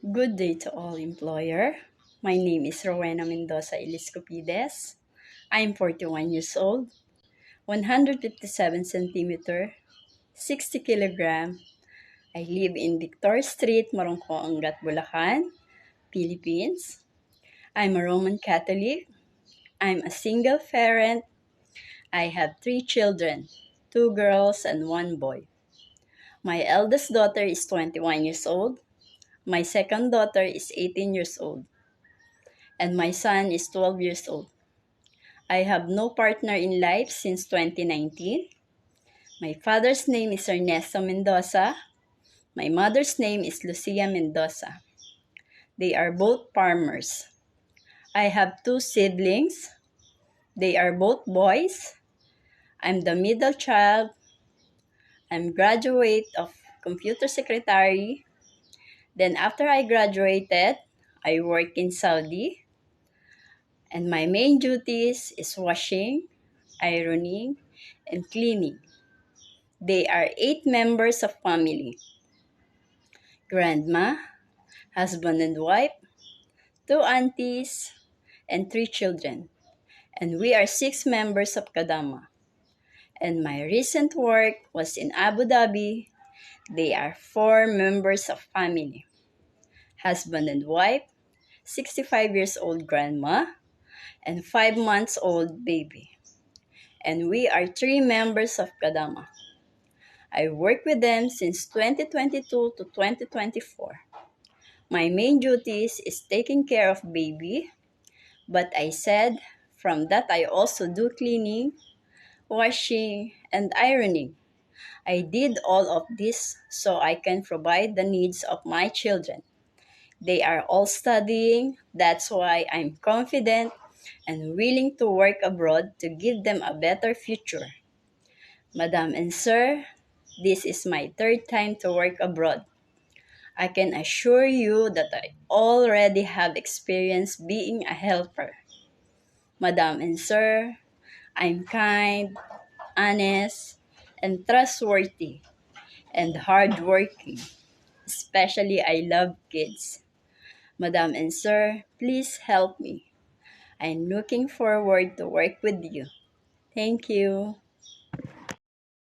Good day to all employer. My name is Rowena Mendoza Eliscopides. I'm 41 years old, 157 centimeter, 60 kilogram. I live in Victor Street, Morongko-Angat, Bulacan, Philippines. I'm a Roman Catholic. I'm a single parent. I have 3 children, 2 girls and 1 boy. My eldest daughter is 21 years old. My second daughter is 18 years old. And my son is 12 years old. I have no partner in life since 2019. My father's name is Ernesto Mendoza. My mother's name is Lucia Mendoza. They are both farmers. I have 2 siblings. They are both boys. I'm the middle child. I'm graduate of computer secretary. Then after I graduated, I work in Saudi. And my main duties is washing, ironing, and cleaning. They are 8 members of family: grandma, husband and wife, 2 aunties, and 3 children. And we are 6 members of Kadama. And my recent work was in Abu Dhabi. They are 4 members of family: husband and wife, 65 years old grandma, and 5 months old baby. And we are 3 members of Kadama. I worked with them since 2022 to 2024. My main duties is taking care of baby, but I said from that I also do cleaning, washing, and ironing. I did all of this so I can provide the needs of my children. They are all studying, that's why I'm confident and willing to work abroad to give them a better future. Madam and Sir, this is my third time to work abroad. I can assure you that I already have experience being a helper. Madam and Sir, I'm kind, honest, and trustworthy, and hardworking. Especially, I love kids. Madam and Sir, please help me. I'm looking forward to work with you. Thank you.